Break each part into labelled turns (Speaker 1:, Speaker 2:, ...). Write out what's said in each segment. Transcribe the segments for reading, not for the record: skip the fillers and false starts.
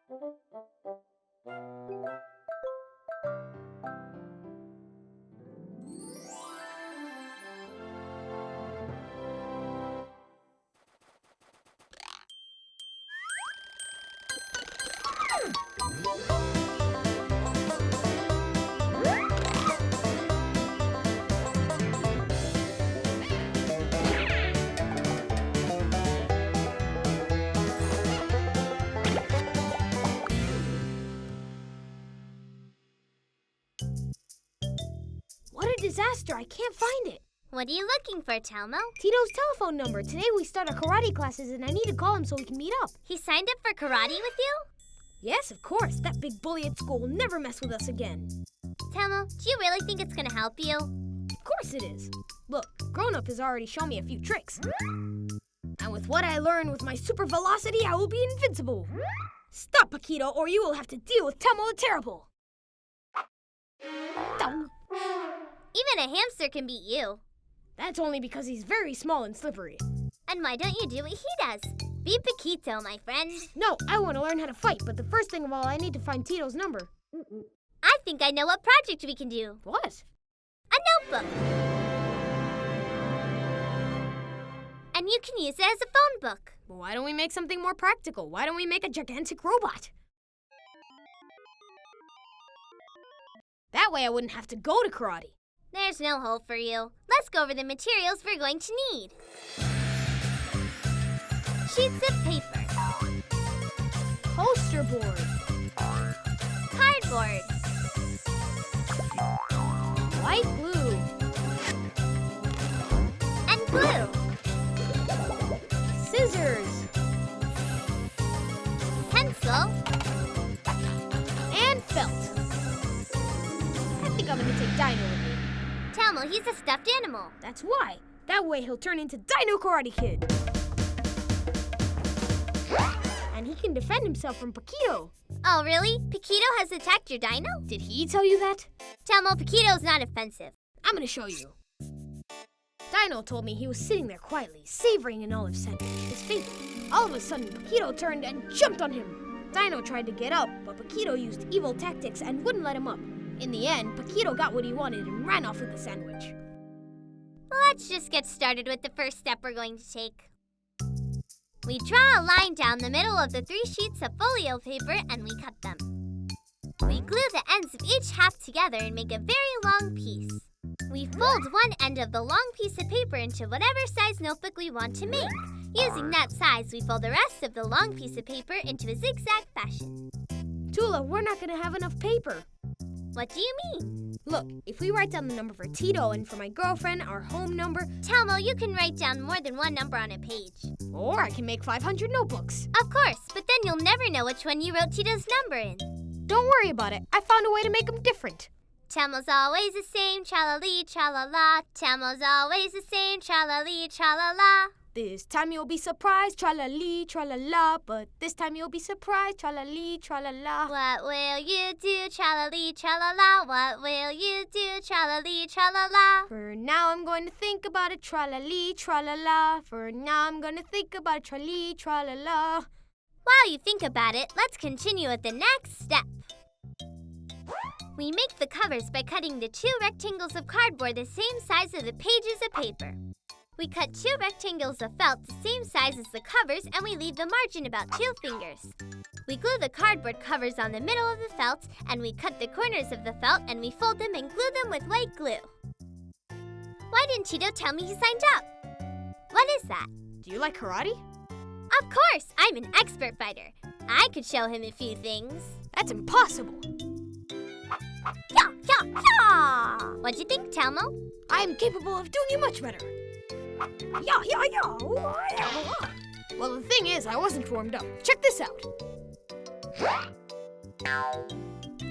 Speaker 1: What a disaster! I can't find it.
Speaker 2: What are you looking for, Telmo?
Speaker 1: Tito's telephone number. Today we start our karate classes and I need to call him so we can meet up.
Speaker 2: He signed up for karate with you?
Speaker 1: Yes, of course. That big bully at school will never mess with us again.
Speaker 2: Telmo, do you really think it's gonna help you?
Speaker 1: Of course it is. Look, Grown-Up has already shown me a few tricks. And with what I learned with my super velocity, I will be invincible. Stop, Paquito, or you will have to deal with Telmo the Terrible.
Speaker 2: Even a hamster can beat you.
Speaker 1: That's only because he's very small and slippery.
Speaker 2: And why don't you do what he does? Be Paquito, my friend.
Speaker 1: No, I want to learn how to fight, but the first thing of all, I need to find Tito's number.
Speaker 2: I think I know what project we can do.
Speaker 1: What?
Speaker 2: A notebook. And you can use it as a phone book.
Speaker 1: Well, why don't we make something more practical? Why don't we make a gigantic robot? That way I wouldn't have to go to karate.
Speaker 2: There's no hole for you. Let's go over the materials we're going to need. Sheets of paper.
Speaker 1: Poster board.
Speaker 2: Cardboard.
Speaker 1: White glue.
Speaker 2: And glue.
Speaker 1: Scissors.
Speaker 2: Pencil.
Speaker 1: And felt. I think I'm going to take Dino with me.
Speaker 2: Telmo, he's a stuffed animal.
Speaker 1: That's why. That way he'll turn into Dino Karate Kid. And he can defend himself from Paquito.
Speaker 2: Oh, really? Paquito has attacked your dino?
Speaker 1: Did he tell you that?
Speaker 2: Telmo, Paquito's not offensive.
Speaker 1: I'm going to show you. Dino told me he was sitting there quietly, savoring an olive sandwich, his favorite. All of a sudden, Paquito turned and jumped on him. Dino tried to get up, but Paquito used evil tactics and wouldn't let him up. In the end, Paquito got what he wanted and ran off with the sandwich.
Speaker 2: Let's just get started with the first step we're going to take. We draw a line down the middle of the 3 sheets of folio paper and we cut them. We glue the ends of each half together and make a very long piece. We fold one end of the long piece of paper into whatever size notebook we want to make. Using that size, we fold the rest of the long piece of paper into a zigzag fashion.
Speaker 1: Tula, we're not going to have enough paper.
Speaker 2: What do you mean?
Speaker 1: Look, if we write down the number for Tito and for my girlfriend, our home number...
Speaker 2: Telmo, you can write down more than one number on a page.
Speaker 1: Or I can make 500 notebooks.
Speaker 2: Of course, but then you'll never know which one you wrote Tito's number in.
Speaker 1: Don't worry about it. I found a way to make them different.
Speaker 2: Telmo's always the same, tra-la-lee, tra-la-la. Telmo's always the same, tra-la-lee, tra-la-la.
Speaker 1: This time you'll be surprised, tra-la-lee, tra-la-la. But this time you'll be surprised, tra-la-lee, tra-la-la.
Speaker 2: What will you do, tra-la-lee, tra-la-la? What will you do, tra-la-lee, tra-la-la?
Speaker 1: For now I'm going to think about it, tra-la-lee, tra-la-la. For now I'm going to think about it, tra-lee, tra-la-la.
Speaker 2: While you think about it, let's continue with the next step. We make the covers by cutting the 2 rectangles of cardboard the same size as the pages of paper. We cut 2 rectangles of felt the same size as the covers and we leave the margin about 2 fingers. We glue the cardboard covers on the middle of the felt and we cut the corners of the felt and we fold them and glue them with white glue. Why didn't Tito tell me he signed up? What is that?
Speaker 1: Do you like karate?
Speaker 2: Of course! I'm an expert fighter. I could show him a few things.
Speaker 1: That's impossible.
Speaker 2: Yeah, yeah, yeah! What'd you think, Telmo?
Speaker 1: I am capable of doing it much better. Yeah, yeah, yeah. Well, the thing is, I wasn't warmed up. Check this out.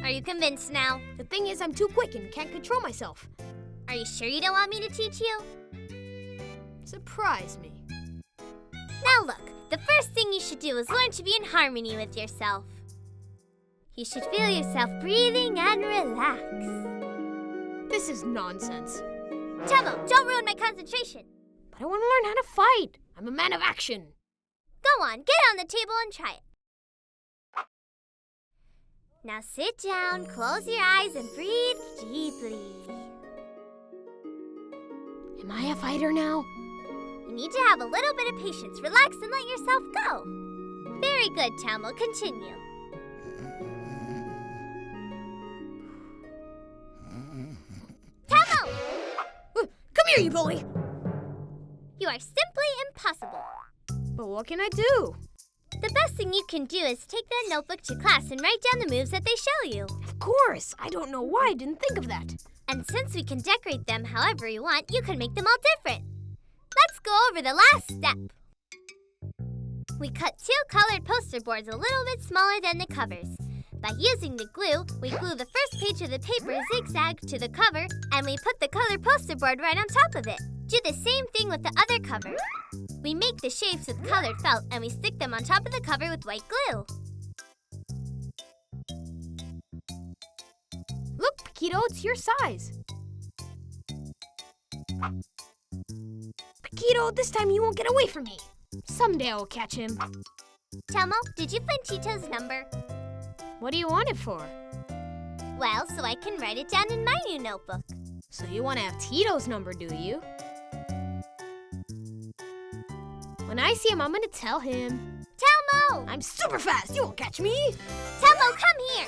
Speaker 2: Are you convinced now?
Speaker 1: The thing is, I'm too quick and can't control myself.
Speaker 2: Are you sure you don't want me to teach you?
Speaker 1: Surprise me.
Speaker 2: Now look, the first thing you should do is learn to be in harmony with yourself. You should feel yourself breathing and relax.
Speaker 1: This is nonsense.
Speaker 2: Telmo, don't ruin my concentration.
Speaker 1: But I want to learn how to fight. I'm a man of action.
Speaker 2: Go on, get on the table and try it. Now sit down, close your eyes, and breathe deeply.
Speaker 1: Am I a fighter now?
Speaker 2: You need to have a little bit of patience. Relax and let yourself go. Very good, Telmo. Continue. Telmo!
Speaker 1: Come here, you bully!
Speaker 2: You are simply impossible.
Speaker 1: But what can I do?
Speaker 2: The best thing you can do is take that notebook to class and write down the moves that they show you.
Speaker 1: Of course! I don't know why I didn't think of that.
Speaker 2: And since we can decorate them however you want, you can make them all different. Let's go over the last step. We cut 2 colored poster boards a little bit smaller than the covers. By using the glue, we glue the first page of the paper zigzag to the cover, and we put the colored poster board right on top of it. Do the same thing with the other cover. We make the shapes with colored felt, and we stick them on top of the cover with white glue.
Speaker 1: Look, Paquito, it's your size. Paquito, this time you won't get away from me. Someday I will catch him.
Speaker 2: Telmo, did you find Tito's number?
Speaker 1: What do you want it for?
Speaker 2: Well, so I can write it down in my new notebook.
Speaker 1: So you want to have Tito's number, do you? When I see him, I'm going to tell him.
Speaker 2: Telmo!
Speaker 1: I'm super fast. You won't catch me.
Speaker 2: Telmo, come here.